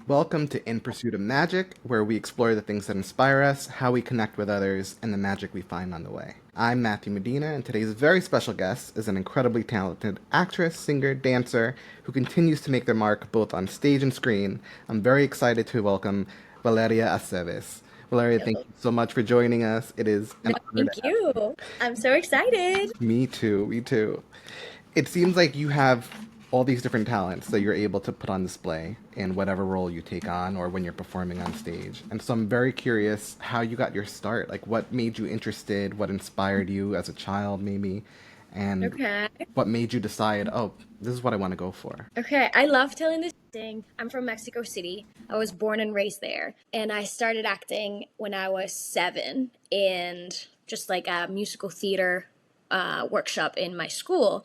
Welcome to In Pursuit of Magic, where we explore the things that inspire us, how we connect with others, and the magic we find on the way. I'm Matthew Medina, and today's very special guest is an incredibly talented actress, singer, dancer who continues to make their mark both on stage and screen. I'm very excited to welcome Valeria Aceves. Valeria, thank Yo. you so much for joining us. It is No, an honor to thank have you. you. I'm so excited. Me too, me too. It seems like you have all these different talents that you're able to put on display in whatever role you take on or when you're performing on stage. And so I'm very curious how you got your start. Like what made you interested, what inspired you as a child maybe, and Okay. what made you decide, oh, this is what I want to go for. Okay. I love telling this thing. I'm from Mexico City. I was born and raised there. And I started acting when I was 7 and just like a musical theater workshop in my school.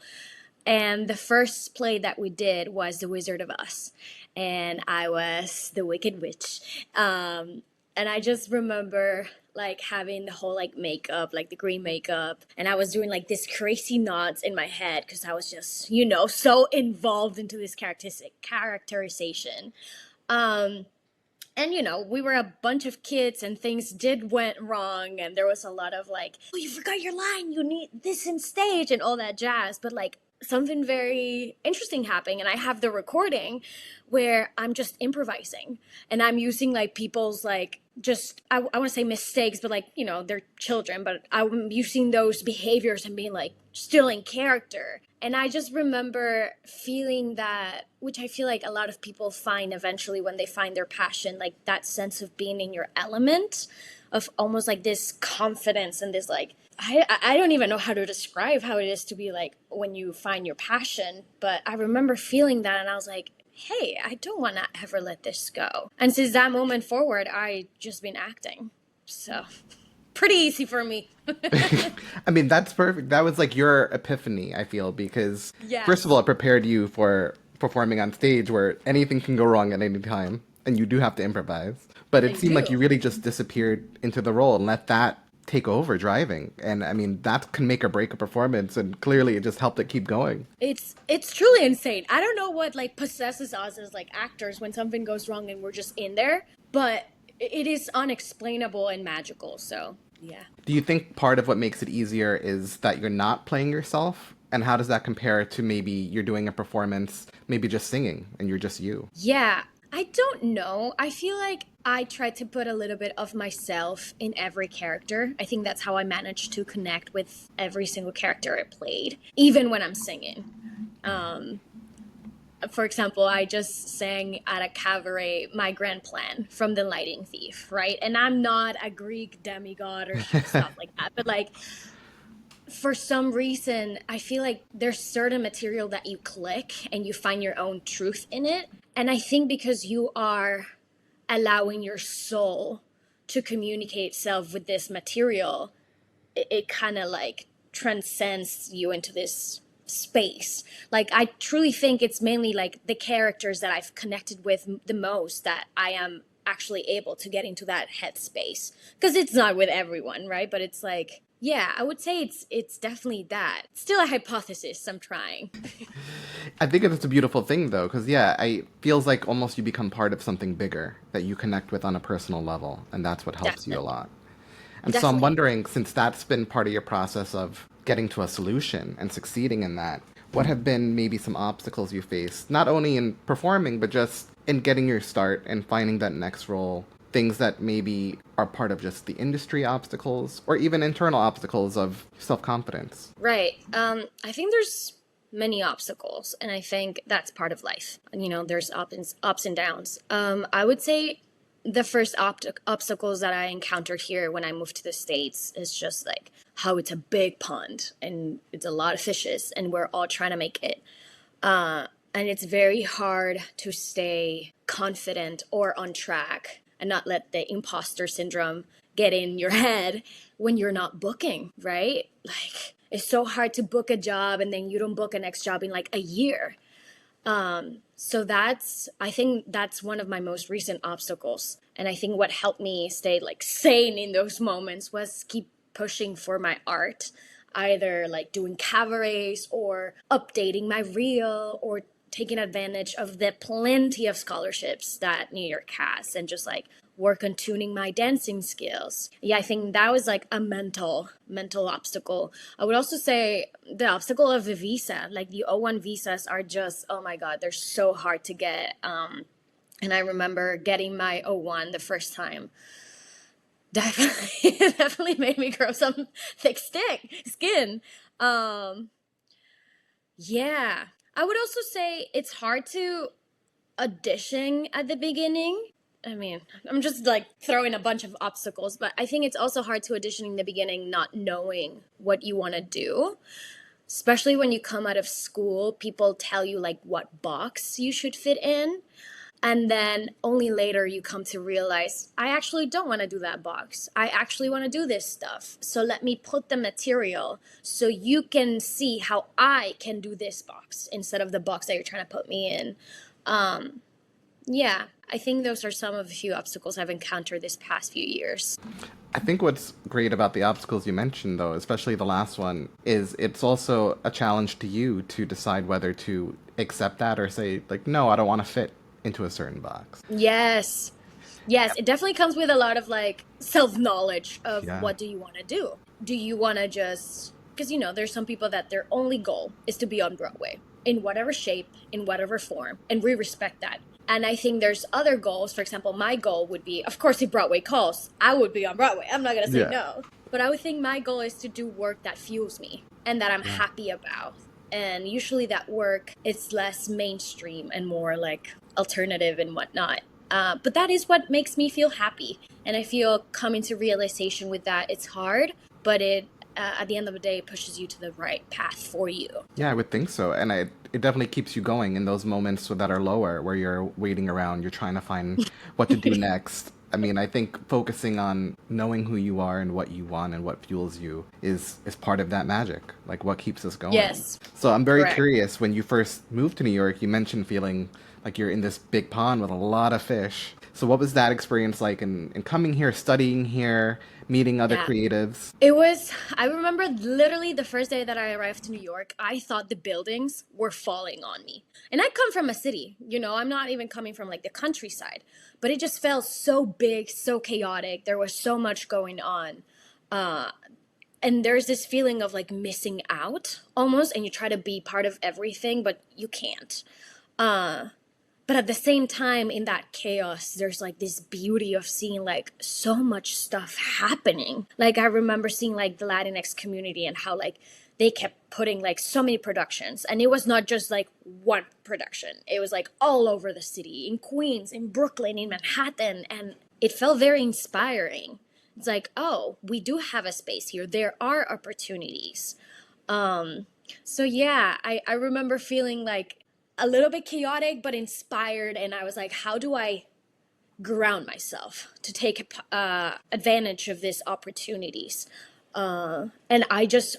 And the first play that we did was The Wizard of Oz. And I was the Wicked Witch. And I just remember like having the whole like makeup, like the green makeup, and I was doing like this crazy knots in my head because I was just, so involved into this characterization. Um, and we were a bunch of kids and things did went wrong and there was a lot of like, oh, you forgot your line, you need this in stage and all that jazz, but like something very interesting happening and I have the recording where I'm just improvising and I'm using like people's like just I want to say mistakes, but like they're children, but I'm using those behaviors and being like still in character. And I just remember feeling that, which I feel like a lot of people find eventually when they find their passion, like that sense of being in your element, of almost like this confidence and this like I don't even know how to describe how it is to be like when you find your passion, but I remember feeling that and I was like, hey, I don't want to ever let this go. And since that moment forward, I just been acting. So pretty easy for me. I mean, that's perfect. That was like your epiphany, I feel, because first of all, Yes, it prepared you for performing on stage where anything can go wrong at any time and you do have to improvise. But I it seemed like you do. really just disappeared into the role and let that take over driving. And I mean, that can make or break a performance. And clearly it just helped it keep going. It's truly insane. I don't know what like possesses us as like actors when something goes wrong and we're just in there, but it is unexplainable and magical. So, yeah. Do you think part of what makes it easier is that you're not playing yourself? And how does that compare to maybe you're doing a performance, maybe just singing and you're just you? Yeah, I don't know. I feel like I try to put a little bit of myself in every character. I think that's how I manage to connect with every single character I played, even when I'm singing. Um, for example, I just sang at a cabaret My Grand Plan from The Lighting Thief, right? And I'm not a Greek demigod or stuff like that, but like for some reason, I feel like there's certain material that you click and you find your own truth in it. And I think because you are allowing your soul to communicate itself with this material, it kind of like transcends you into this space. Like I truly think it's mainly like the characters that I've connected with the most that I am actually able to get into that headspace, because it's not with everyone, right? But it's like, yeah, I would say it's definitely that. Still a hypothesis I'm trying. I think it's a beautiful thing though, because yeah, I feels like almost you become part of something bigger that you connect with on a personal level, and that's what helps you a Definitely. lot. And so I'm Definitely. wondering, since that's been part of your process of getting to a solution and succeeding in that, what have been maybe some obstacles you faced, not only in performing, but just in getting your start and finding that next role? Things that maybe are part of just the industry obstacles or even internal obstacles of self confidence. Right. I think there's many obstacles, and I think that's part of life. There's ups and downs. I would say the first obstacles that I encountered here when I moved to the States is just like how it's a big pond and it's a lot of fishes, and we're all trying to make it. And it's very hard to stay confident or on track and not let the imposter syndrome get in your head when you're not booking, right? Like, it's so hard to book a job and then you don't book a next job in like a year. So I think that's one of my most recent obstacles. And I think what helped me stay like sane in those moments was keep pushing for my art, either like doing cabarets or updating my reel or taking advantage of the plenty of scholarships that New York has and just like work on tuning my dancing skills. Yeah, I think that was like a mental obstacle. I would also say the obstacle of the visa, like the O1 visas are just, oh my God, they're so hard to get. And I remember getting my O1 the first time. Definitely, it definitely made me grow some thick skin. Um, yeah. I would also say it's hard to audition at the beginning. I mean, I'm just like throwing a bunch of obstacles, but I think it's also hard to audition in the beginning not knowing what you want to do. Especially when you come out of school, people tell you like what box you should fit in. And then only later you come to realize, I actually don't want to do that box. I actually want to do this stuff. So let me put the material so you can see how I can do this box instead of the box that you're trying to put me in. Yeah, I think those are some of the few obstacles I've encountered this past few years. I think what's great about the obstacles you mentioned, though, especially the last one, is it's also a challenge to you to decide whether to accept that or say, like, no, I don't want to fit into a certain box. Yes. Yes, it definitely comes with a lot of like self-knowledge of Yeah. what do you want to do. Do you want to just, because there's some people that their only goal is to be on Broadway in whatever shape, in whatever form, and we respect that. And I think there's other goals. For example, my goal would be, of course, if Broadway calls, I would be on Broadway. I'm not going to say Yeah. no. But I would think my goal is to do work that fuels me and that I'm Yeah. happy about. And usually that work is less mainstream and more like alternative and whatnot. But that is what makes me feel happy. And I feel coming to realization with that, it's hard, but it at the end of the day, it pushes you to the right path for you. Yeah, I would think so. And it definitely keeps you going in those moments that are lower, where you're waiting around, you're trying to find what to do next. I mean, I think focusing on knowing who you are and what you want and what fuels you is part of that magic, like what keeps us going. Yes. So I'm very Correct. curious, when you first moved to New York, you mentioned feeling like you're in this big pond with a lot of fish. So what was that experience like in coming here, studying here, meeting other Yeah. creatives? I remember literally the first day that I arrived to New York, I thought the buildings were falling on me. And I come from a city, I'm not even coming from like the countryside, but it just felt so big, so chaotic. There was so much going on. And there's this feeling of like missing out almost, and you try to be part of everything, but you can't. But at the same time, in that chaos, there's like this beauty of seeing like so much stuff happening. Like I remember seeing like the Latinx community and how like they kept putting like so many productions. And it was not just like one production. It was like all over the city, in Queens, in Brooklyn, in Manhattan. And it felt very inspiring. It's like, oh, we do have a space here. There are opportunities. So yeah, I remember feeling like a little bit chaotic but inspired, and I was like, how do I ground myself to take advantage of these opportunities? And I just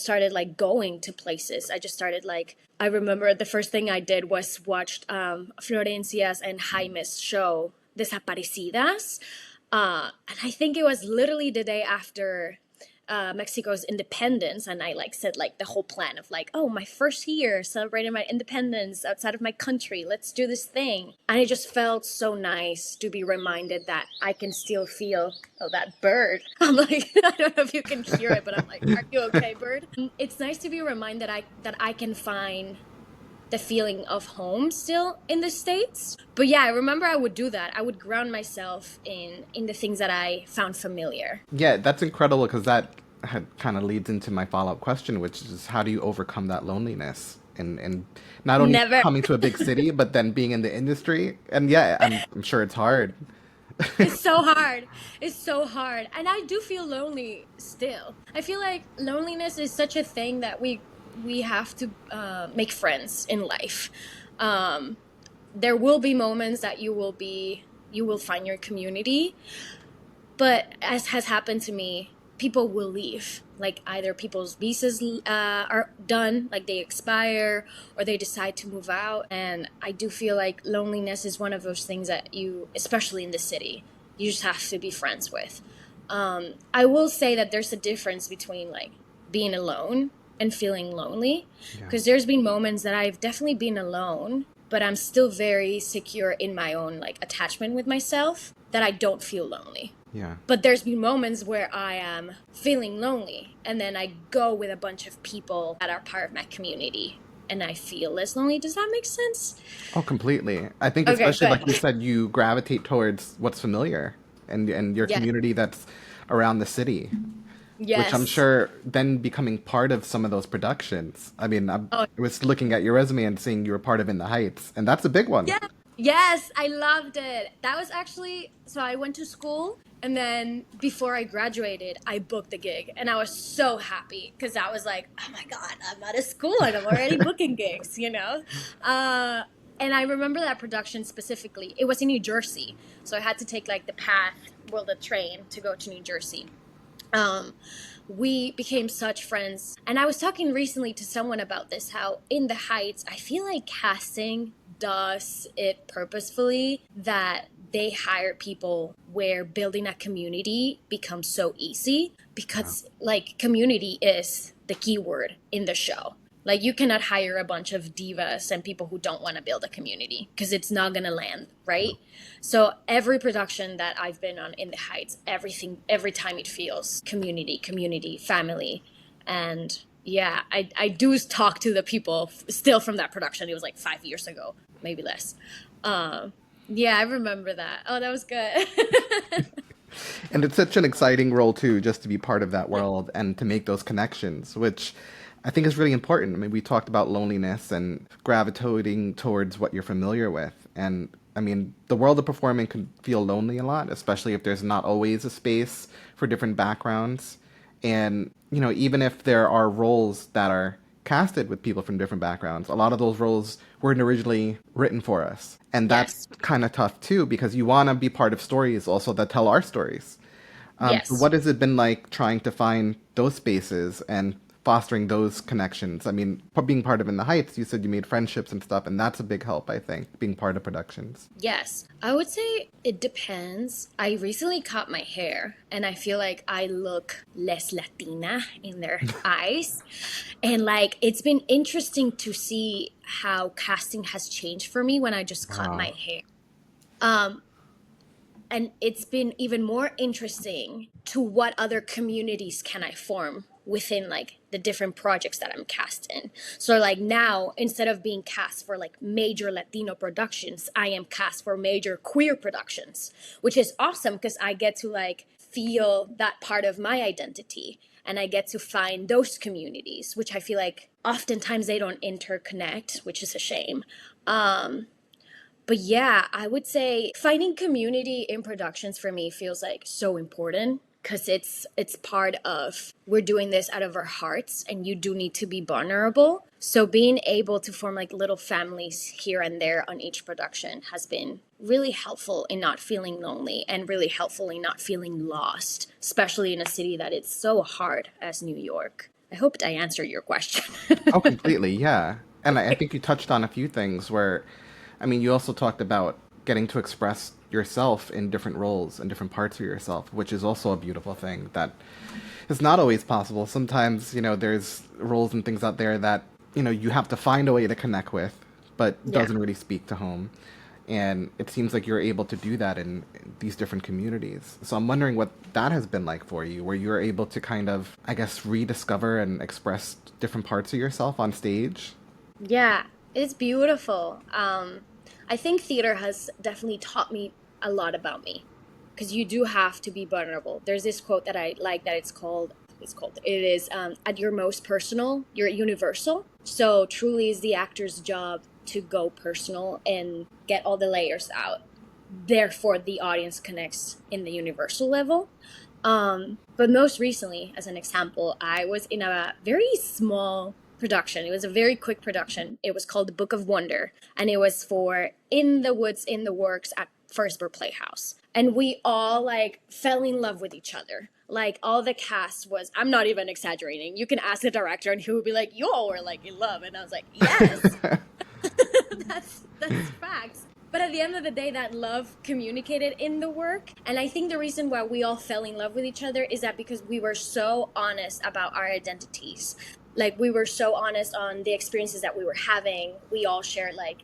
started like going to places. I remember the first thing I did was watched Florencia's and Jaime's show Desaparecidas, and I think it was literally the day after Mexico's independence, and I like said like the whole plan of like, oh, my first year celebrating my independence outside of my country, let's do this thing. And it just felt so nice to be reminded that I can still feel, oh, that bird. I'm like, I don't know if you can hear it, but I'm like, are you okay, bird? It's nice to be reminded that I can find the feeling of home still in the States. But yeah, I remember I would do that. I would ground myself in the things that I found familiar. Yeah, that's incredible, because that kind of leads into my follow-up question, which is, how do you overcome that loneliness? And not only Never. coming to a big city, but then being in the industry. And yeah, I'm sure it's hard. It's so hard. It's so hard. And I do feel lonely still. I feel like loneliness is such a thing that we have to make friends in life. There will be moments that you will find your community, but as has happened to me, people will leave. Like either people's visas are done, like they expire, or they decide to move out. And I do feel like loneliness is one of those things that you, especially in the city, you just have to be friends with. I will say that there's a difference between like being alone and feeling lonely. Yeah. Because there's been moments that I've definitely been alone, but I'm still very secure in my own like attachment with myself that I don't feel lonely. Yeah. But there's been moments where I am feeling lonely, and then I go with a bunch of people that are part of my community, and I feel less lonely. Does that make sense? Oh, completely. I think Okay, especially good. like you said, you gravitate towards what's familiar and your Yeah. community that's around the city, which I'm Yes. sure then becoming part of some of those productions. I mean, Oh, I was looking at your resume and seeing you were part of In the Heights, and that's a big one. yeah. Yes, I loved it. That was actually, so I went to school, and then before I graduated, I booked the gig, and I was so happy because I was like, oh my God, I'm out of school and I'm already booking gigs, you know? Uh, and I remember that production specifically. It was in New Jersey, so I had to take like the path, well, the train to go to New Jersey. um, we became such friends. And I was talking recently to someone about this, how in the Heights, I feel like casting does it purposefully, that they hire people where building a community becomes so easy Yeah. because like community is the key word in the show. Like you cannot hire a bunch of divas and people who don't want to build a community because it's not going to land, right? So every production that I've been on in the Heights, everything, every time it feels community, community, family. And yeah, I do talk to the people still from that production. It was like 5 years ago, maybe less. Um, yeah, I remember that. Oh, that was good. And it's such an exciting role too, just to be part of that world and to make those connections, which I think is really important. I mean, we talked about loneliness and gravitating towards what you're familiar with. And I mean, the world of performing can feel lonely a lot, especially if there's not always a space for different backgrounds. And, you know, even if there are roles that are casted with people from different backgrounds, a lot of those roles weren't originally written for us. And that's Yes. kind of tough too, because you want to be part of stories also that tell our stories. So Yes. what has it been like trying to find those spaces and fostering those connections? I mean, being part of In the Heights, you said you made friendships and stuff, and that's a big help, I think, being part of productions. Yes, I would say it depends. I recently cut my hair and I feel like I look less Latina in their eyes. And like it's been interesting to see how casting has changed for me when I just cut my Wow. hair. Um, and it's been even more interesting to what other communities can I form within like the different projects that I'm cast in. So like now instead of being cast for like major Latino productions, I am cast for major queer productions, which is awesome because I get to like feel that part of my identity and I get to find those communities, which I feel like oftentimes they don't interconnect, which is a shame. Um, but yeah, I would say finding community in productions for me feels like so important because it's part of we're doing this out of our hearts and you do need to be vulnerable. So being able to form like little families here and there on each production has been really helpful in not feeling lonely and really helpful in not feeling lost, especially in a city that is so hard as New York. I hope I answered your question. Oh, completely, yeah. And I think you touched on a few things where, I mean, you also talked about getting to express yourself in different roles and different parts of yourself, which is also a beautiful thing that is not always possible. Sometimes, you know, there's roles and things out there that, you know, you have to find a way to connect with, but Yeah. doesn't really speak to home. And it seems like you're able to do that in these different communities. So I'm wondering what that has been like for you, where you're able to kind of, I guess, rediscover and express different parts of yourself on stage. Yeah, it's beautiful. I think theater has definitely taught me a lot about me because you do have to be vulnerable. There's this quote that I like that it is at your most personal, you're universal. So truly is the actor's job to go personal and get all the layers out. Therefore, the audience connects in the universal level. But most recently, as an example, I was in a very small production. It was a very quick production. It was called The Book of Wonder, and it was for In the Woods, in the Works at Firstburg Playhouse. And we all like fell in love with each other. Like all the cast was, I'm not even exaggerating. You can ask the director and he would be like, you all were like in love. And I was like, yes, that's facts. But at the end of the day, that love communicated in the work. And I think the reason why we all fell in love with each other is that because we were so honest about our identities. Like we were so honest on the experiences that we were having. We all shared like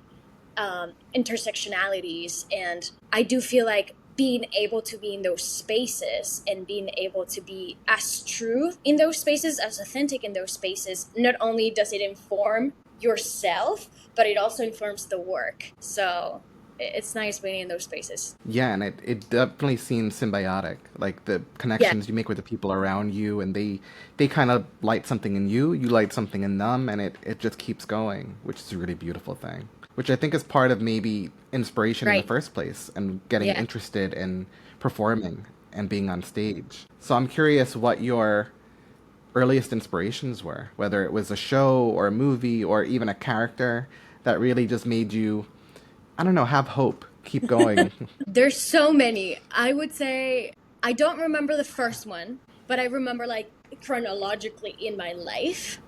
intersectionalities, and I do feel like being able to be in those spaces and being able to be as true in those spaces, as authentic in those spaces, not only does it inform yourself, but it also informs the work. So it's nice being in those spaces. Yeah, and it definitely seems symbiotic. Like the Yeah, connections you make with the people around you, and they kind of light something in you, you light something in them, and it just keeps going, which is a really beautiful thing. Which I think is part of maybe inspiration in the right. first place, and getting Yeah. interested in performing and being on stage. So I'm curious what your earliest inspirations were, whether it was a show or a movie or even a character that really just made you, I don't know, have hope, keep going. There's so many. I would say I don't remember the first one, but I remember like chronologically in my life.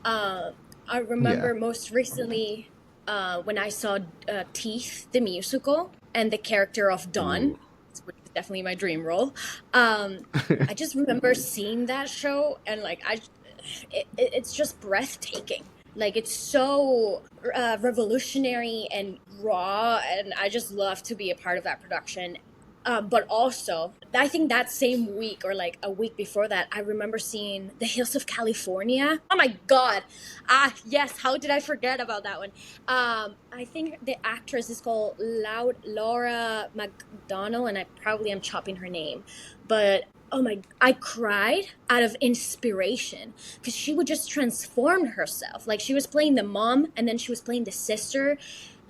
Uh, I Yeah. remember most recently when I saw Teeth, the musical, and the character of Dawn, Ooh. which is definitely my dream role. I just remember seeing that show, and like it's just breathtaking. Like it's so revolutionary and raw, and I just love to be a part of that production. But also, I think that same week or like a week before that, I remember seeing The Hills of California. Oh my God. Ah, yes. How did I forget about that one? I think the actress is called Laura McDonnell, and I probably am chopping her name. But oh my, I cried out of inspiration because she would just transform herself. Like she was playing the mom and then she was playing the sister.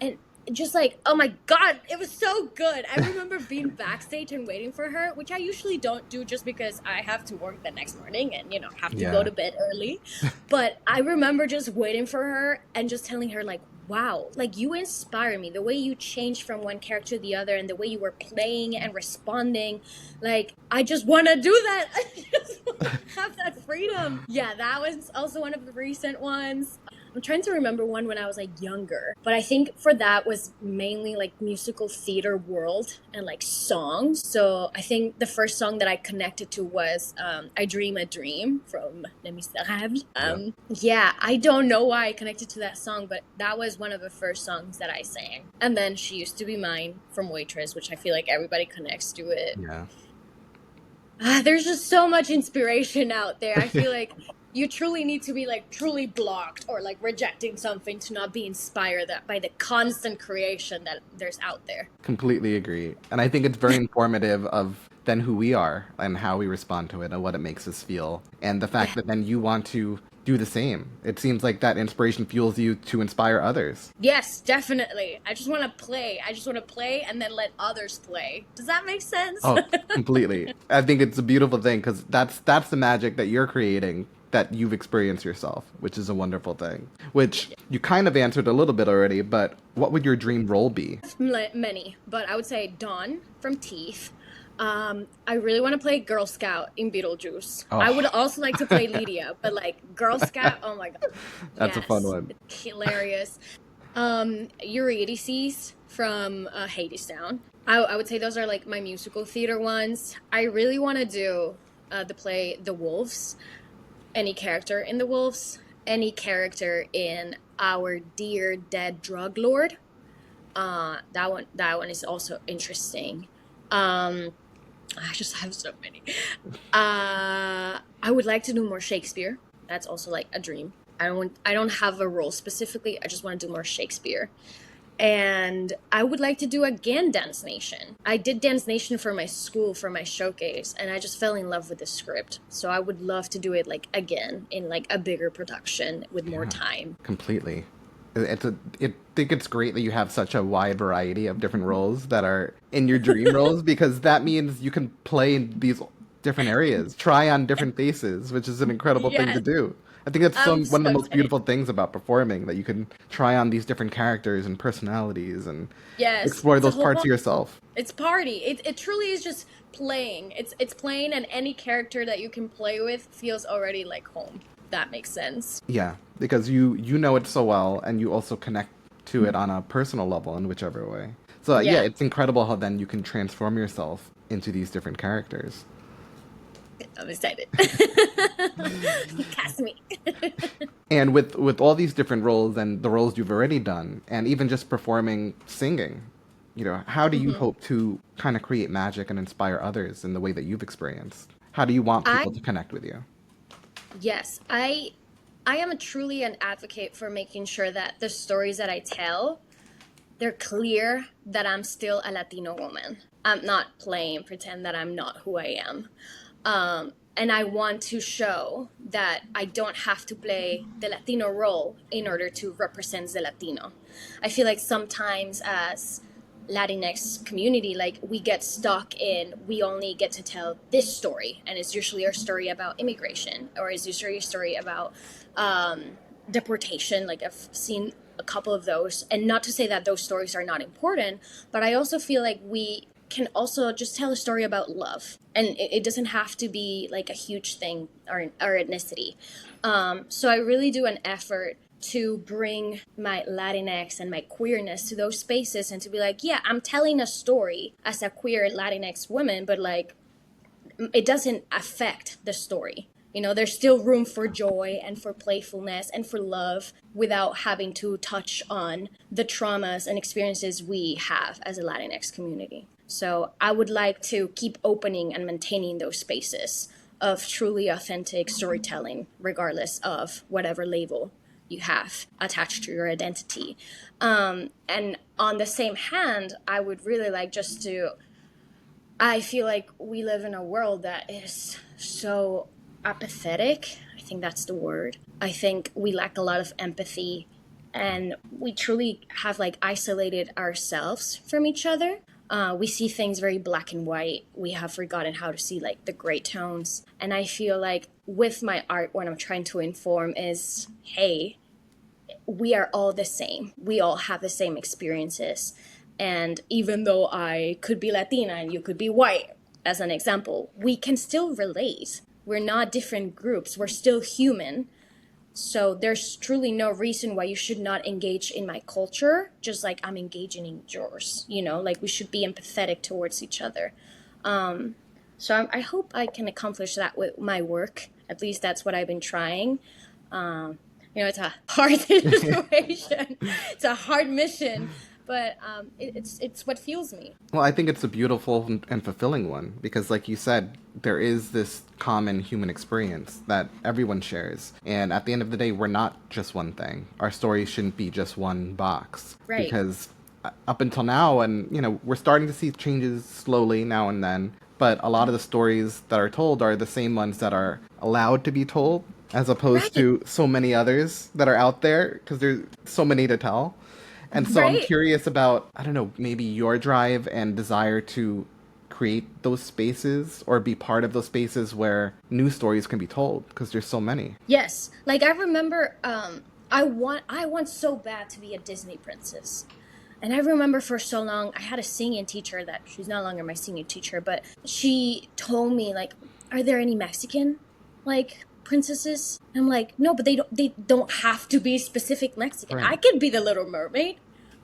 And just like, oh my God, it was so good. I remember being backstage and waiting for her, which I usually don't do just because I have to work the next morning and, have to go Yeah. to bed early. But I remember just waiting for her and just telling her, like, wow, like you inspire me. The way you changed from one character to the other and the way you were playing and responding. Like, I just want to do that. I just want to have that freedom. Yeah, that was also one of the recent ones. I'm trying to remember one when I was like younger, but I think for that was mainly like musical theater world and like songs. So I think the first song that I connected to was "I Dream a Dream" from Les Miserables. Yep. Yeah, I don't know why I connected to that song, but that was one of the first songs that I sang. And then "She Used to Be Mine" from Waitress, which I feel like everybody connects to it. Yeah. There's just so much inspiration out there. I feel like you truly need to be like truly blocked or like rejecting something to not be inspired that by the constant creation that there's out there. Completely agree. And I think it's very informative of then who we are and how we respond to it and what it makes us feel. And the fact Yeah. that then you want to do the same. It seems like that inspiration fuels you to inspire others. Yes, definitely. I just want to play. I just want to play and then let others play. Does that make sense? Oh, completely. I think it's a beautiful thing because that's the magic that you're creating that you've experienced yourself, which is a wonderful thing. Which you kind of answered a little bit already, but what would your dream role be? Many, but I would say Dawn from Teeth. I really want to play Girl Scout in Beetlejuice. I would Oh, also like to play Lydia, but like Girl Scout, oh my God, that's a fun yes, one. it's hilarious. Eurydice from Hadestown. I would say those are like my musical theater ones. I really want to do the play The Wolves. Any character in The Wolves, any character in Our Dear Dead Drug Lord. That one is also interesting. Um, I just have so many. I would like to do more Shakespeare. That's also like a dream. I don't have a role specifically. I just want to do more Shakespeare. And I would like to do again Dance Nation. I did Dance Nation for my school for my showcase and I just fell in love with the script. So I would love to do it like again in like a bigger production with more Yeah, time. completely. I think it's great that you have such a wide variety of different roles that are in your dream roles because that means you can play in these different areas, try on different faces, which is an incredible thing to Yes, do. I think that's I'm one of so the most excited. beautiful things about performing that you can try on these different characters and personalities and Yes, explore it's a those whole parts of yourself. it's party. It truly is just playing. It's playing, and any character that you can play with feels already like home. That makes sense. Yeah, because you know it so well and you also connect to it on a personal level in whichever way. So yeah, Yeah. it's incredible how then you can transform yourself into these different characters. I'm excited. Cast me. And with all these different roles and the roles you've already done, and even just performing singing, how do you Hmm. hope to kind of create magic and inspire others in the way that you've experienced? How do you want I people to connect with you? Yes, I am truly an advocate for making sure that the stories that I tell, they're clear that I'm still a Latino woman. I'm not playing pretend that I'm not who I am. And I want to show that I don't have to play the Latino role in order to represent the Latino. I feel like sometimes as Latinx community, like we get stuck in we only get to tell this story, and it's usually a story about immigration or it's usually a story about deportation. Like I've seen a couple of those, and not to say that those stories are not important, but I also feel like we can also just tell a story about love, and it doesn't have to be like a huge thing or ethnicity. So I really do an effort to bring my Latinx and my queerness to those spaces and to be like, yeah, I'm telling a story as a queer Latinx woman, but like it doesn't affect the story. There's still room for joy and for playfulness and for love without having to touch on the traumas and experiences we have as a Latinx community. So I would like to keep opening and maintaining those spaces of truly authentic storytelling, regardless of whatever label you have attached to your identity. And on the same hand, I would really like just to I feel like we live in a world that is so apathetic. I think that's the word. I think we lack a lot of empathy and we truly have like isolated ourselves from each other. We see things very black and white. We have forgotten how to see like the gray tones. And I feel like with my art, what I'm trying to inform is hey, we are all the same. We all have the same experiences. And even though I could be Latina and you could be white, as an example, we can still relate. We're not different groups. We're still human. So there's truly no reason why you should not engage in my culture, just like I'm engaging in yours. Like we should be empathetic towards each other. So I hope I can accomplish that with my work. At least that's what I've been trying. It's a hard situation. It's a hard mission, but it's what fuels me. Well, I think it's a beautiful and fulfilling one because, like you said, there is this common human experience that everyone shares. And at the end of the day, we're not just one thing. Our story shouldn't be just one box. Right. Because up until now, and, we're starting to see changes slowly now and then, but a lot of the stories that are told are the same ones that are allowed to be told as opposed Right. to so many others that are out there because there's so many to tell. And so I'm Right. curious about, I don't know, maybe your drive and desire to create those spaces or be part of those spaces where new stories can be told because there's so many. Yes. Like I remember I want so bad to be a Disney princess. And I remember for so long I had a singing teacher that she's no longer my singing teacher, but she told me like, are there any Mexican like princesses? I'm like, no, but they don't have to be specific Mexican. I Right. could be the Little Mermaid.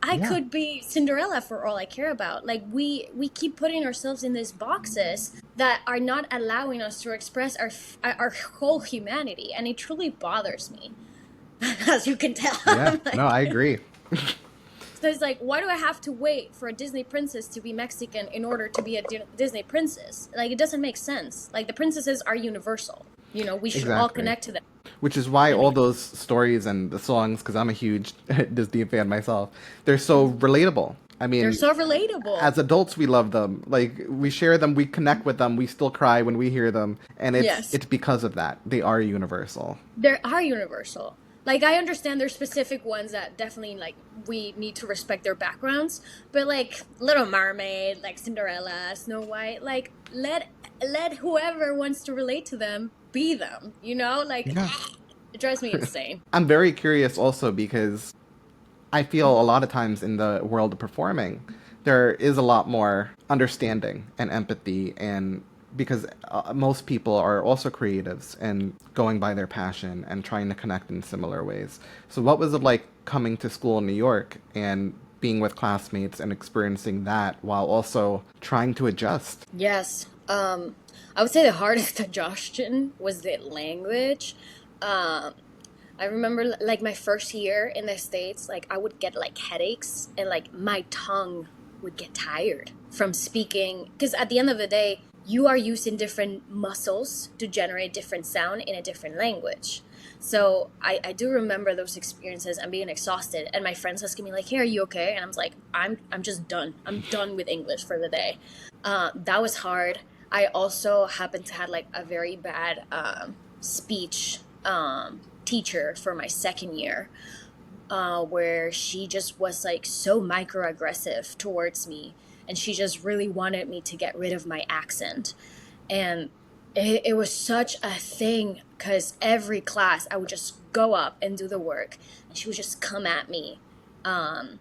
I Yeah. could be Cinderella for all I care about. Like we keep putting ourselves in these boxes that are not allowing us to express our whole humanity, and it truly bothers me, as you can tell. Yeah. I'm No, like, I agree. so it's like, why do I have to wait for a Disney princess to be Mexican in order to be a Disney princess? Like, it doesn't make sense. Like, the princesses are universal. We should all Exactly. connect to them. Which is why And all make those stories and the songs, because I'm a huge Disney fan myself, they're so relatable. I they're mean, so relatable. as adults, we love them. Like we share them, we connect with them, we still cry when we hear them, and it's Yes, it's because of that. They are universal. they are universal. Like, I understand there's specific ones that definitely, like, we need to respect their backgrounds, but like Little Mermaid, like Cinderella, Snow White, like let whoever wants to relate to them be them. Like Yeah. it drives me insane. I'm very curious also because I feel a lot of times in the world of performing, there is a lot more understanding and empathy, and because most people are also creatives and going by their passion and trying to connect in similar ways. So, what was it like coming to school in New York and being with classmates and experiencing that while also trying to adjust? Yes. I would say the hardest adjustment was the language. Um, I remember like my first year in the States, like I would get like headaches and like my tongue would get tired from speaking. Because at the end of the day, you are using different muscles to generate different sound in a different language. So I do remember those experiences and being exhausted and my friends asking me like, hey, are you okay? And I was like, I'm just done. I'm done with English for the day. That was hard. I also happened to have like a very bad speech teacher for my second year, where she just was like so microaggressive towards me, and she just really wanted me to get rid of my accent. And it was such a thing because every class I would just go up and do the work, and she would just come at me.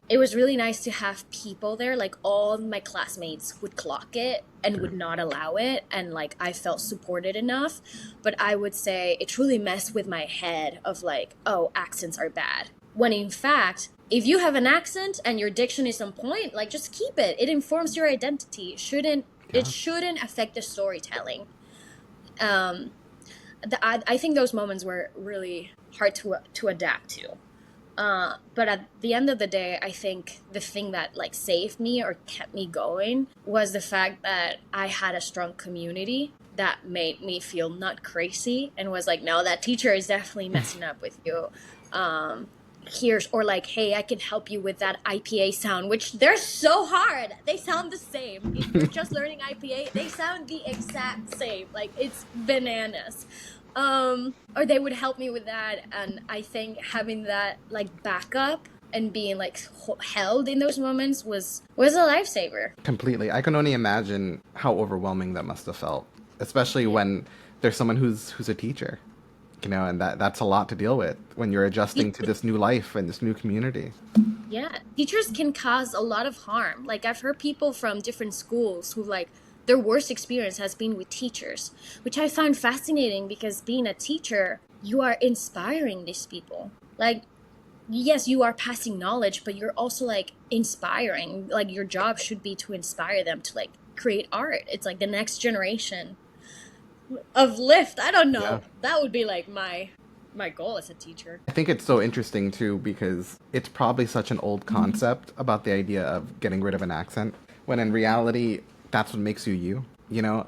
It was really nice to have people there. Like all my classmates would clock it and would not allow it, and like I felt supported enough. But I would say it truly messed with my head of like, oh, accents are bad. When in fact, if you have an accent and your diction is on point, like just keep it. It informs your identity. It Yeah. shouldn't affect the storytelling. Um, I think those moments were really hard to adapt to. But at the end of the day, I think the thing that like saved me or kept me going was the fact that I had a strong community that made me feel not crazy and was like, no, that teacher is definitely messing up with you. Um, Here's or like, hey, I can help you with that IPA sound, which they're so hard. They sound the same. If you're just learning IPA, they sound the exact same. Like it's bananas. Or they would help me with that, and I think having that like backup and being like held in those moments was a lifesaver. Completely. I can only imagine how overwhelming that must have felt, especially Yeah. when there's someone who's a teacher, and that's a lot to deal with when you're adjusting to this new life and this new community. Yeah, teachers can cause a lot of harm. Like I've heard people from different schools who like their worst experience has been with teachers, which I find fascinating because being a teacher, you are inspiring these people. Like yes, you are passing knowledge, but you're also like inspiring. Like your job should be to inspire them to like create art. It's like the next generation of lift. I don't Yeah. know. That would be like my goal as a teacher. I think it's so interesting too because it's probably such an old concept about the idea of getting rid of an accent when in reality that's what makes you you, you know?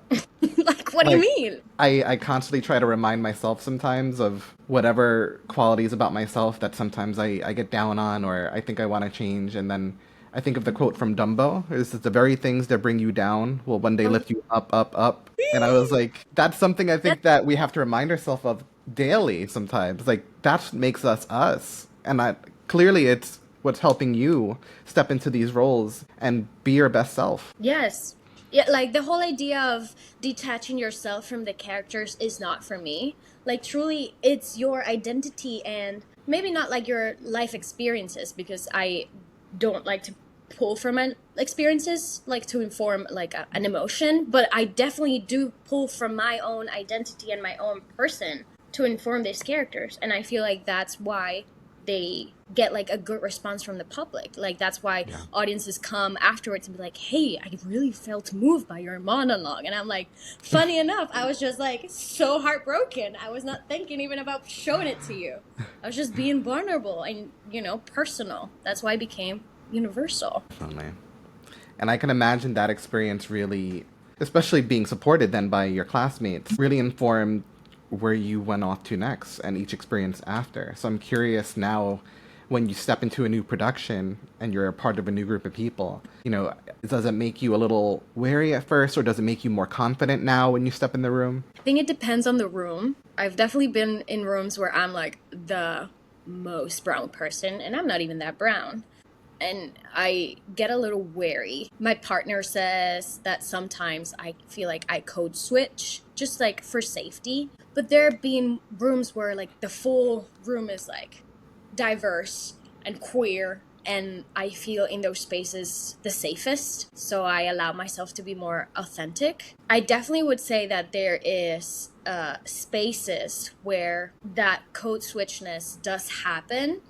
Like what do you Like mean? I constantly try to remind myself sometimes of whatever qualities about myself that sometimes I get down on or I think I want to change. And then I think of the quote from Dumbo is that the very things that bring you down will one day Oh, lift you up, up, up. And I was like, that's something I that think that we have to remind ourselves of daily sometimes. Like, that makes us us. And clearly it's what's helping you step into these roles and be your best self. yes. Yeah, like the whole idea of detaching yourself from the characters is not for me. Like truly it's your identity and maybe not like your life experiences because I don't like to pull from an experiences like to inform like an emotion, but I definitely do pull from my own identity and my own person to inform these characters, and I feel like that's why they get like a good response from the public. Like that's why Yeah. audiences come afterwards and be like, "Hey, I really felt moved by your monologue." And I'm like, funny enough, I was just like so heartbroken. I was not thinking even about showing it to you. I was just being vulnerable and, personal. That's why I became universal. Definitely. And I can imagine that experience really, especially being supported then by your classmates, really informed where you went off to next and each experience after. So I'm curious now when you step into a new production and you're a part of a new group of people, does it make you a little wary at first or does it make you more confident now when you step in the room? I think it depends on the room. I've definitely been in rooms where I'm like the most brown person, and I'm not even that brown. And I get a little wary. My partner says that sometimes I feel like I code switch just like for safety. But there have been rooms where like the full room is like diverse and queer, and I feel in those spaces the safest. So I allow myself to be more authentic. I definitely would say that there is spaces where that code switchness does happen,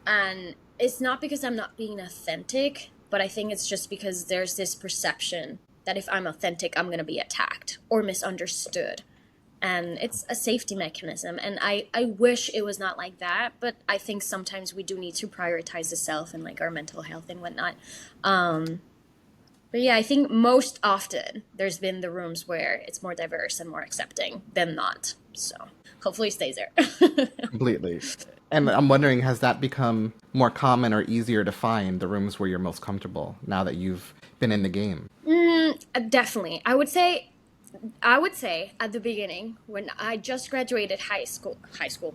and it's not because I'm not being authentic, but I think it's just because there's this perception that if I'm authentic, I'm going to be attacked or misunderstood. And it's a safety mechanism. And I wish it was not like that, but I think sometimes we do need to prioritize the self and like our mental health and whatnot. But yeah, I think most often there's been the rooms where it's more diverse and more accepting than not. So hopefully it stays there. Completely. And I'm wondering, has that become more common or easier to find the rooms where you're most comfortable now that you've been in the game? Definitely. I would say at the beginning when I just graduated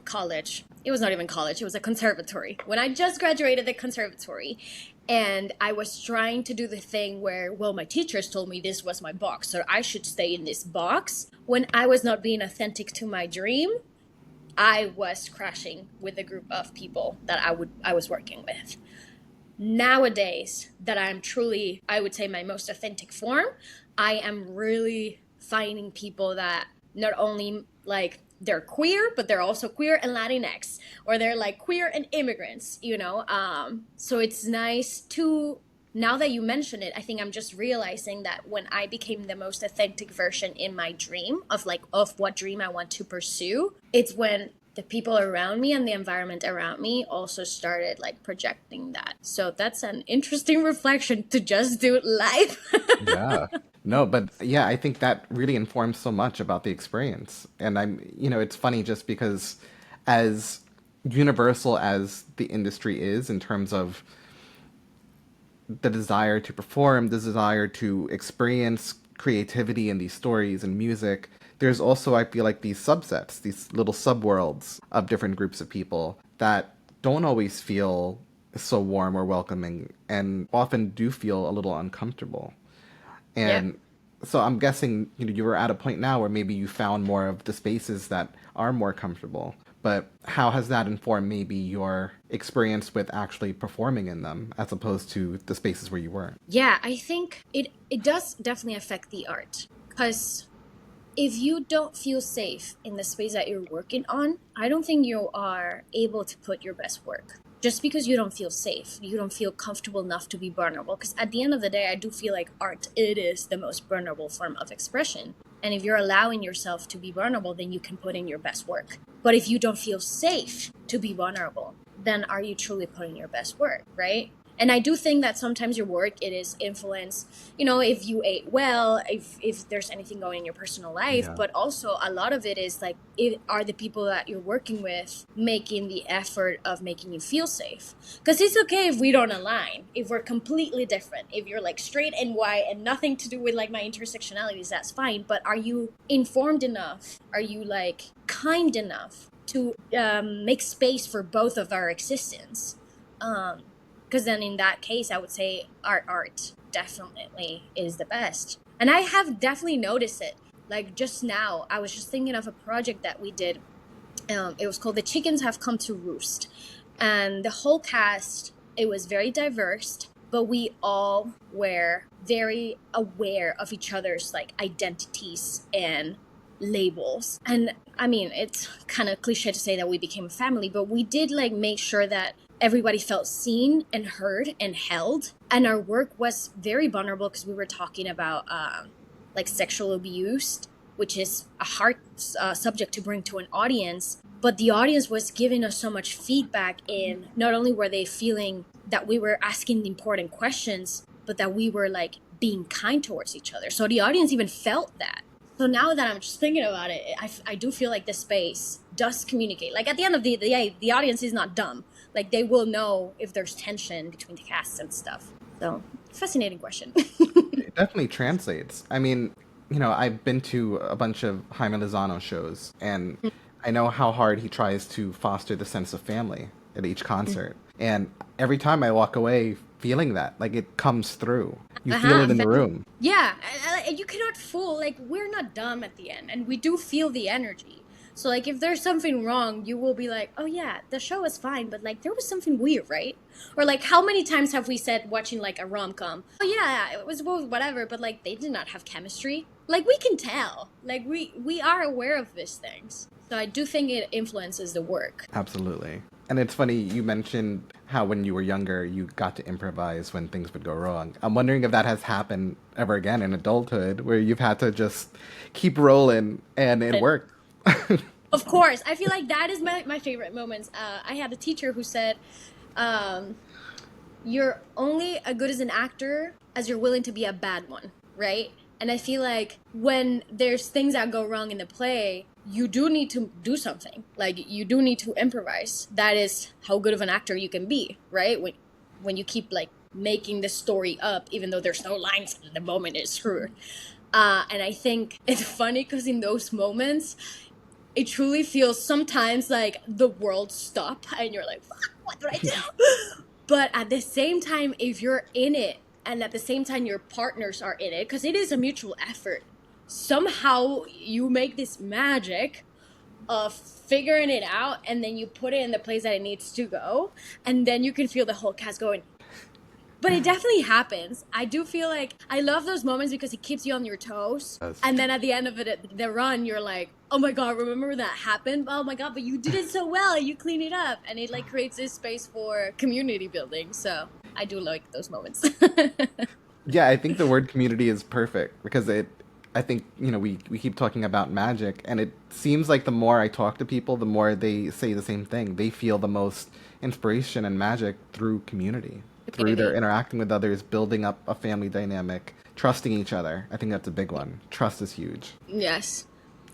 college. It was not even college, it was a conservatory. When I just graduated the conservatory and I was trying to do the thing where, well, my teachers told me this was my box, so I should stay in this box. When I was not being authentic to my dream, I was crashing with a group of people that I was working with. Nowadays, that I'm truly, I would say, my most authentic form, I am really finding people that not only like they're queer, but they're also queer and Latinx, or they're like queer and immigrants, you know? So it's nice to, now that you mention it, I think I'm just realizing that when I became the most authentic version in my dream of like, of what dream I want to pursue, it's when the people around me and the environment around me also started like projecting that. So that's an interesting reflection to just do live. Yeah. No, but yeah, I think that really informs so much about the experience. And it's funny just because as universal as the industry is in terms of the desire to perform, the desire to experience creativity in these stories and music, there's also, I feel like, these subsets, these little subworlds of different groups of people that don't always feel so warm or welcoming and often do feel a little uncomfortable. Yeah. And so I'm guessing, you were at a point now where maybe you found more of the spaces that are more comfortable. But how has that informed maybe your experience with actually performing in them as opposed to the spaces where you weren't? Yeah, I think it does definitely affect the art. Because if you don't feel safe in the space that you're working on, I don't think you are able to put your best work. Just because you don't feel safe, you don't feel comfortable enough to be vulnerable. Because at the end of the day, I do feel like art, it is the most vulnerable form of expression. And if you're allowing yourself to be vulnerable, then you can put in your best work. But if you don't feel safe to be vulnerable, then are you truly putting your best work, right? And I do think that sometimes your work, it is influenced, if you ate well, if there's anything going in your personal life, Yeah. but also a lot of it is like, are the people that you're working with making the effort of making you feel safe? Because it's okay if we don't align, if we're completely different, if you're like straight and white and nothing to do with like my intersectionalities, that's fine. But are you informed enough? Are you like kind enough to make space for both of our existence? Because then in that case, I would say art definitely is the best. And I have definitely noticed it. Like just now, I was just thinking of a project that we did. It was called The Chickens Have Come to Roost. And the whole cast, it was very diverse, but we all were very aware of each other's like identities and labels. And I mean, it's kind of cliche to say that we became a family, but we did like make sure that everybody felt seen and heard and held. And our work was very vulnerable because we were talking about like sexual abuse, which is a hard subject to bring to an audience. But the audience was giving us so much feedback in not only were they feeling that we were asking the important questions, but that we were like being kind towards each other. So the audience even felt that. So now that I'm just thinking about it, I do feel like the space does communicate. Like at the end of the day, the audience is not dumb. Like they will know if there's tension between the casts and stuff. So fascinating question. It definitely translates. I mean, I've been to a bunch of Jaime Lozano shows, and I know how hard he tries to foster the sense of family at each concert. And every time I walk away feeling that, like it comes through. You feel it in the room. Yeah, you cannot fool. Like we're not dumb at the end, and we do feel the energy. So like if there's something wrong, you will be like, oh yeah, the show was fine, but like there was something weird, right? Or like how many times have we said watching like a rom-com, oh yeah, it was whatever, but like they did not have chemistry. Like we can tell. Like we are aware of these things. So I do think it influences the work. Absolutely. And it's funny, you mentioned how when you were younger, you got to improvise when things would go wrong. I'm wondering if that has happened ever again in adulthood, where you've had to just keep rolling and it And worked. of course, I feel like that is my favorite moments. I had a teacher who said, um, you're only as good as an actor as you're willing to be a bad one, right? And I feel like when there's things that go wrong in the play, you do need to do something. Like you do need to improvise. That is how good of an actor you can be, right? When you keep like making the story up, even though there's no lines and the moment is screwed. And I think it's funny because in those moments, it truly feels sometimes like the world stop and you're like, fuck, what did I do? But at the same time, if you're in it and at the same time your partners are in it, because it is a mutual effort, somehow you make this magic of figuring it out and then you put it in the place that it needs to go. And then you can feel the whole cast going, but it definitely happens. I do feel like I love those moments because it keeps you on your toes. Yes. And then at the end of it, the run, you're like, oh my God, remember that happened? Oh my God, but you did it so well. You clean it up. And it like creates this space for community building. So I do like those moments. Yeah, I think the word community is perfect because I think, we keep talking about magic, and it seems like the more I talk to people, the more they say the same thing. They feel the most inspiration and magic through community, through their Community. interacting with others, building up a family dynamic, trusting each other. I think that's a big one. Trust is huge. Yes.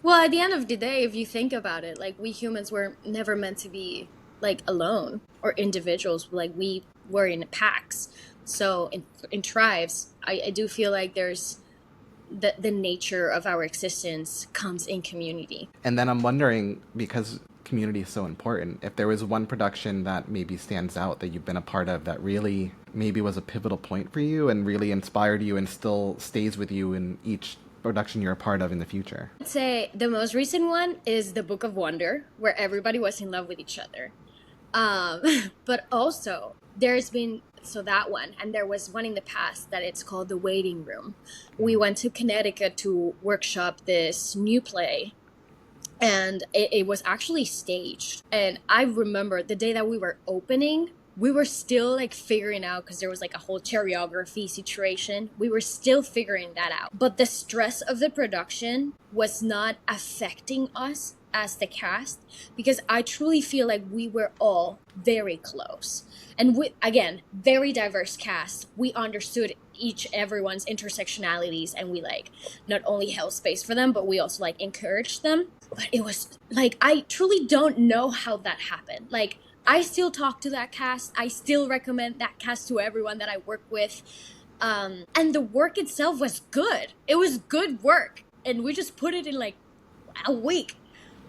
Well, at the end of the day, if you think about it, like we humans were never meant to be like alone or individuals. Like we were in packs. So in tribes, I do feel like there's the nature of our existence comes in community. And then I'm wondering, because community is so important, if there was one production that maybe stands out that you've been a part of that really maybe was a pivotal point for you and really inspired you and still stays with you in each production you're a part of in the future. I'd say the most recent one is the Book of Wonder, where everybody was in love with each other. Um, but also there's been so that one, and there was one in the past that it's called The Waiting Room. We went to Connecticut to workshop this new play, and it was actually staged. And I remember the day that we were opening, we were still like figuring out because there was like a whole choreography situation. We were still figuring that out. But the stress of the production was not affecting us as the cast because I truly feel like we were all very close. And we, again, very diverse cast. We understood everyone's intersectionalities and we like not only held space for them, but we also like encouraged them. But it was like, I truly don't know how that happened. Like, I still talk to that cast. I still recommend that cast to everyone that I work with. And the work itself was good. It was good work. And we just put it in like a week.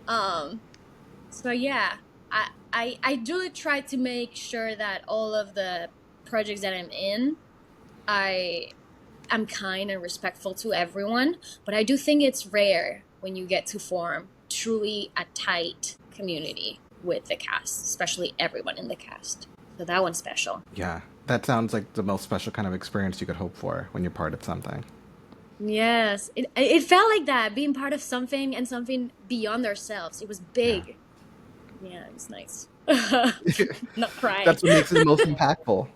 Um, so yeah, I do try to make sure that all of the projects that I'm in, I'm kind and respectful to everyone. But I do think it's rare when you get to form truly a tight community with the cast, especially everyone in the cast. So that one's special. Yeah, that sounds like the most special kind of experience you could hope for when you're part of something. Yes, it felt like that, being part of something and something beyond ourselves. It was Yeah. big. Yeah, it was nice. Not crying. That's what makes it the most impactful.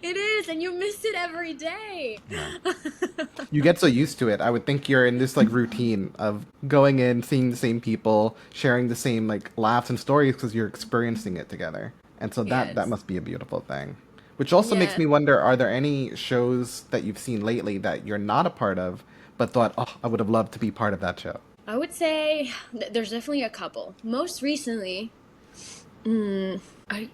It is, and you miss it every day. Yeah. You get so used to it. I would think you're in this like routine of going in, seeing the same people, sharing the same like laughs and stories because you're experiencing it together. And so that Yes. must be a beautiful thing. Which also makes Yeah. me wonder, are there any shows that you've seen lately that you're not a part of but thought, "Oh, I would have loved to be part of that show." I would say there's definitely a couple. Most recently, I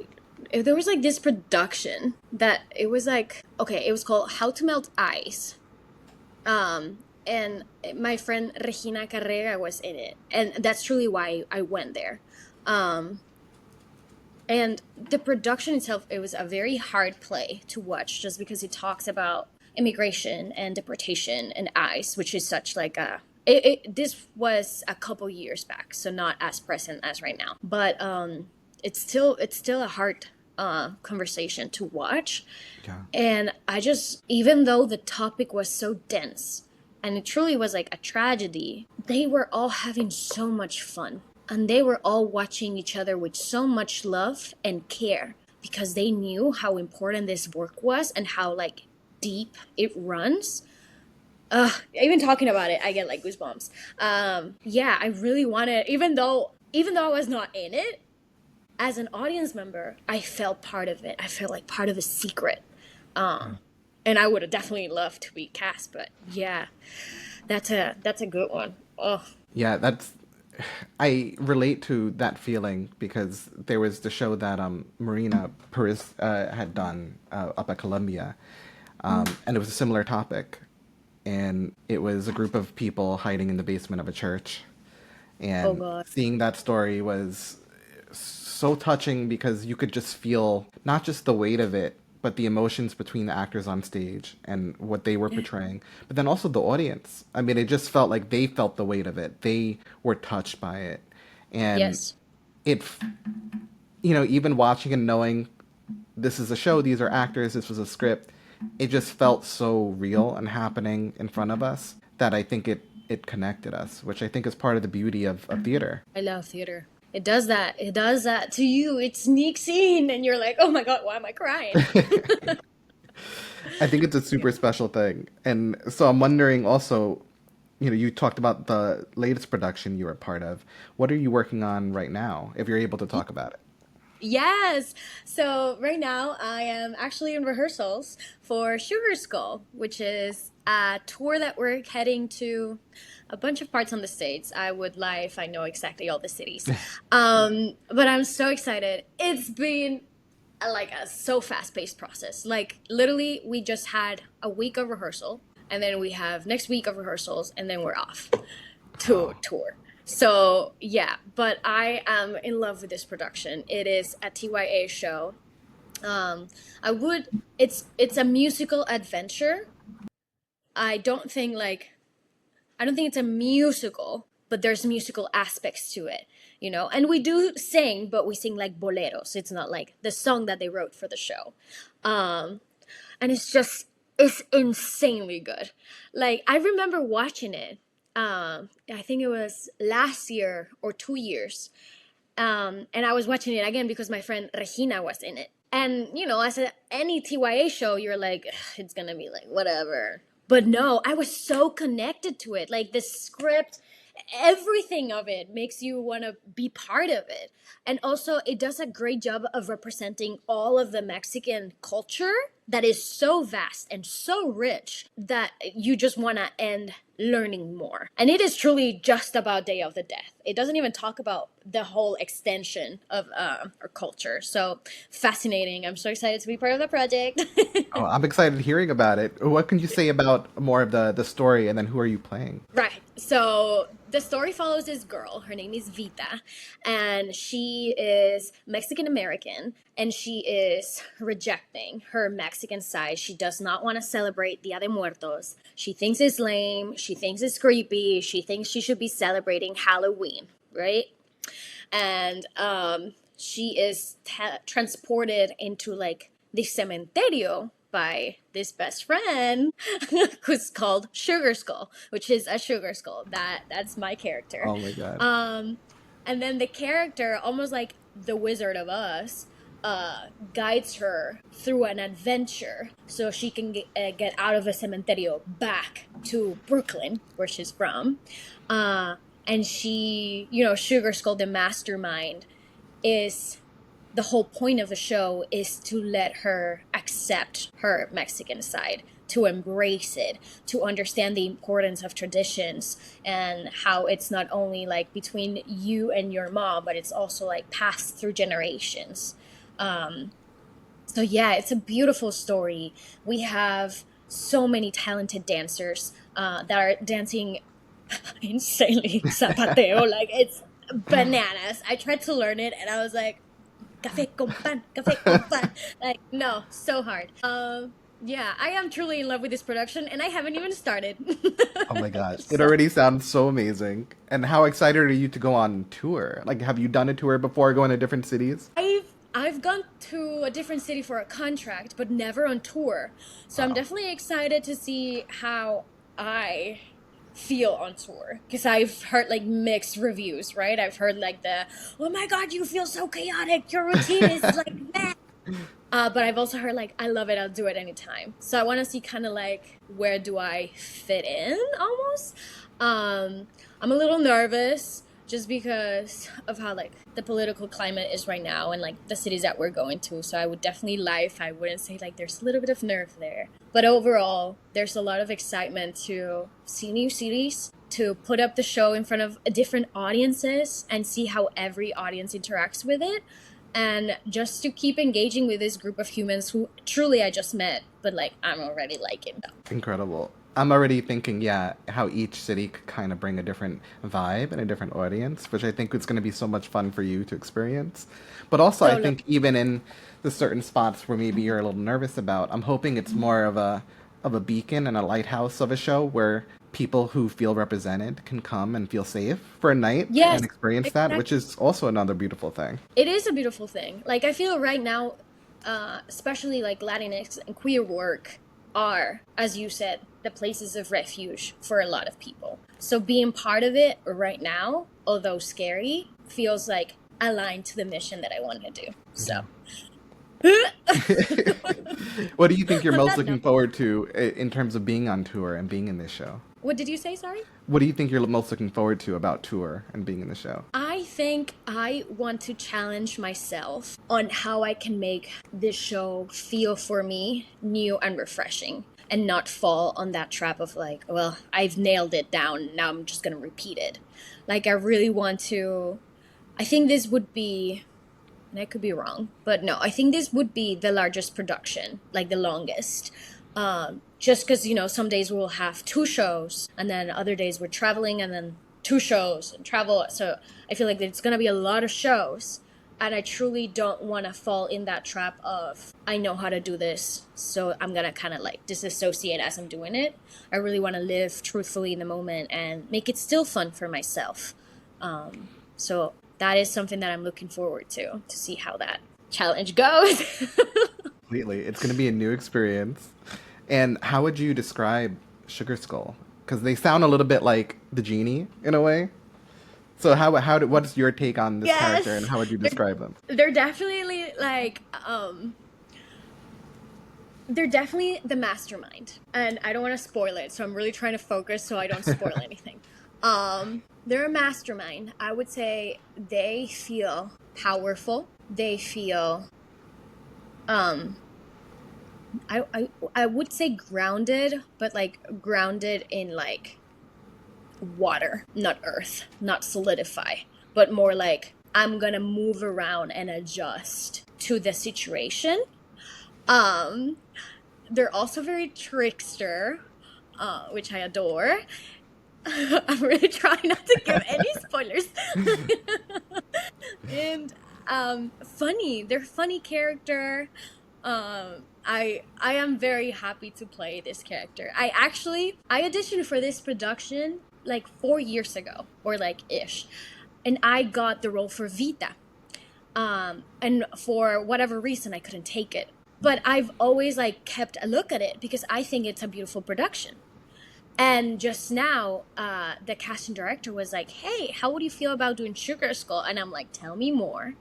there was like this production that it was like okay, it was called How to Melt Ice. And my friend Regina Carrera was in it, and that's truly why I went there. Um, and the production itself, it was a very hard play to watch just because it talks about immigration and deportation and ICE, which is such like a this was a couple years back, so not as present as right now. But it's still a hard conversation to watch. Yeah. And I just, even though the topic was so dense and it truly was like a tragedy, they were all having so much fun. and they were all watching each other with so much love and care because they knew how important this work was and how like deep it runs. Even talking about it, I get like goosebumps. Yeah, I really wanted, even though I was not in it, as an audience member, I felt part of it. I felt like part of a secret. Uh, and I would have definitely loved to be cast, but yeah, that's a good one. Oh, Yeah, that's I relate to that feeling because there was the show that Marina Paris had done up at Columbia, and it was a similar topic, and it was a group of people hiding in the basement of a church, oh and God. seeing that story was so touching because you could just feel not just the weight of it, but the emotions between the actors on stage and what they were Yeah. portraying, but then also the audience. I mean, it just felt like they felt the weight of it. They were touched by it. And Yes. it, even watching and knowing this is a show, these are actors, this was a script, it just felt so real and happening in front of us that I think it connected us, which I think is part of the beauty of theater. I love theater. It does that. It does that to you. It sneaks in, and you're like, "Oh my God, why am I crying?" I think it's a Yeah. super special thing. And so I'm wondering also, you talked about the latest production you were a part of. What are you working on right now, if you're able to talk about it? Yes. So right now I am actually in rehearsals for Sugarskull, which is a tour that we're heading to a bunch of parts on the States. I would lie if I know exactly all the cities. But I'm so excited. It's been like a so fast-paced process. Like literally we just had a week of rehearsal and then we have next week of rehearsals and then we're off to Oh, tour. So yeah, but I am in love with this production. It is a TYA show. Um, I would. It's a musical adventure. I don't think like I don't think it's a musical, but there's musical aspects to it, And we do sing, but we sing like boleros. It's not like the song that they wrote for the show. Um, and it's insanely good. Like I remember watching it. I think it was last year or 2 years, and I was watching it again because my friend Regina was in it. And as any TYA show, you're like, "Ugh, it's gonna be like whatever." But no, I was so connected to it. Like the script, everything of it makes you want to be part of it. And also, it does a great job of representing all of the Mexican culture that is so vast and so rich that you just want to end learning more. And it is truly just about Day of the Death. It doesn't even talk about the whole extension of our culture. So fascinating. I'm so excited to be part of the project. oh, I'm excited hearing about it. What can you say about more of the story, and then who are you playing? Right. So the story follows this girl. Her name is Vita, and she is Mexican American, and she is rejecting her Mexican side. She does not want to celebrate Dia de Muertos. She thinks it's lame. She thinks it's creepy. She thinks she should be celebrating Halloween, right? And she is transported into like the cementerio by this best friend who's called Sugar Skull, which is a sugar skull. That's my character. Oh my god. Um, and then the character, almost like the Wizard of Oz, guides her through an adventure so she can get out of the cementerio back to Brooklyn, where she's from. And she, Sugar Skull, the mastermind, is the whole point of the show is to let her accept her Mexican side, to embrace it, to understand the importance of traditions and how it's not only like between you and your mom, but it's also like passed through generations. Um, so yeah, it's a beautiful story. We have so many talented dancers that are dancing insanely zapateo. Like it's bananas. I tried to learn it and I was like, café con pan. Like, no, so hard. Yeah, I am truly in love with this production and I haven't even started. Oh my gosh. It So already sounds so amazing. And how excited are you to go on tour? Like, have you done a tour before going to different cities? I've gone to a different city for a contract, but never on tour. So I'm Wow. definitely excited to see how I feel on tour, because I've heard like mixed reviews, right? I've heard like the, oh my god, you feel so chaotic, your routine is like meh. But I've also heard like, I love it, I'll do it anytime. So I want to see kind of like, where do I fit in almost. I'm a little nervous just because of how like the political climate is right now and like the cities that we're going to. So I would definitely lie if I wouldn't say like there's a little bit of nerve there. But overall, there's a lot of excitement to see new cities, to put up the show in front of different audiences and see how every audience interacts with it, and just to keep engaging with this group of humans who truly I just met, but like I'm already liking them. Incredible. I'm already thinking, yeah, how each city could kind of bring a different vibe and a different audience, which I think is going to be so much fun for you to experience. But also, I Totally. think even in the certain spots where maybe you're a little nervous about, I'm hoping it's more of a beacon and a lighthouse of a show where people who feel represented can come and feel safe for a night Yes, and experience that, which exactly. is also another beautiful thing. It is a beautiful thing. Like I feel right now, especially like Latinx and queer work are, as you said, the places of refuge for a lot of people. So being part of it right now, although scary, feels like aligned to the mission that I want to do. So What do you think you're on most that looking note, forward to in terms of being on tour and being in this show? what did you say? Sorry. What do you think you're most looking forward to about tour and being in the show? I think I want to challenge myself on how I can make this show feel for me new and refreshing and not fall on that trap of like, well, I've nailed it down. Now I'm just going to repeat it. Like, I really want to. I think this would be, and I could be wrong, but no, I think this would be the largest production, like the longest. Just because, some days we'll have two shows, and then other days we're traveling, and then two shows and travel. So I feel like it's going to be a lot of shows. And I truly don't want to fall in that trap of, I know how to do this, so I'm going to kind of like disassociate as I'm doing it. I really want to live truthfully in the moment and make it still fun for myself. So that is something that I'm looking forward to see how that challenge goes. Completely. It's going to be a new experience. And how would you describe Sugarskull? Because they sound a little bit like the genie in a way. So what's your take on this character and Yes, how would you they're, describe them? they're definitely like, they're definitely the mastermind. And I don't want to spoil it, so I'm really trying to focus so I don't spoil anything. They're a mastermind. I would say they feel powerful. They feel, um, I would say grounded, but like grounded in like water, not earth, not solidify, but more like I'm gonna move around and adjust to the situation. Um, they're also very trickster, which I adore. I'm really trying not to give any spoilers. And funny. They're funny character. I am very happy to play this character. I auditioned for this production like 4 years ago, or like ish, and I got the role for Vita. And for whatever reason, I couldn't take it. But I've always like kept a look at it because I think it's a beautiful production. And just now, the casting director was like, "Hey, how would you feel about doing Sugar Skull?" And I'm like, "Tell me more."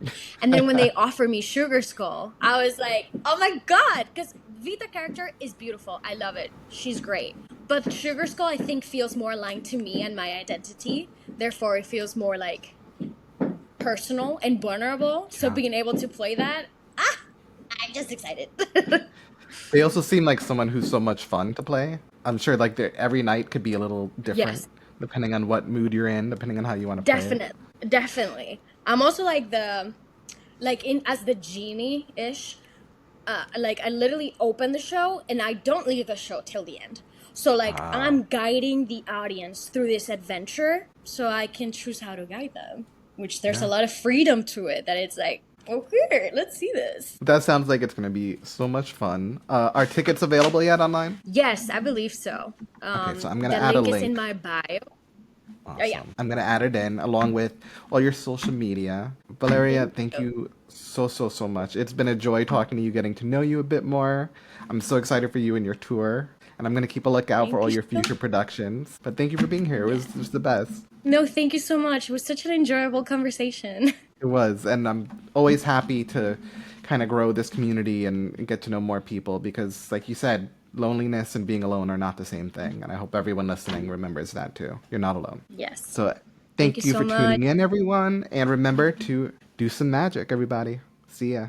And then when they offered me Sugar Skull, I was like, "Oh my god!" Because Vita character is beautiful. I love it. She's great. But Sugar Skull, I think, feels more aligned to me and my identity. Therefore, it feels more like personal and vulnerable. So Yeah. being able to play that, I'm just excited. They also seem like someone who's so much fun to play. I'm sure like every night could be a little different Yes. depending on what mood you're in, depending on how you want to play it. Definitely, definitely. I'm also like like in as the genie ish. Like I literally open the show and I don't leave the show till the end. So like Wow. I'm guiding the audience through this adventure, so I can choose how to guide them. Which there's a Yeah. lot of freedom to it. That it's like, okay, let's see this. That sounds like it's going to be so much fun. Are tickets available yet online? Yes, I believe so. Okay, so I'm going to The add a link is in link. my bio. Oh yeah. Awesome. I'm going to add it in along with all your social media. Valeria, Thank thank you. you so much. It's been a joy talking to you, getting to know you a bit more. I'm so excited for you and your tour. And I'm going to keep a lookout for Thank all you your so future productions. But thank you for being here. Yeah. It was the best. No, thank you so much. It was such an enjoyable conversation. It was. And I'm always happy to kind of grow this community and get to know more people because, like you said, loneliness and being alone are not the same thing. And I hope everyone listening remembers that too. You're not alone. Yes. So Thank you thank you so for much. tuning in, everyone. And remember to do some magic, everybody. See ya.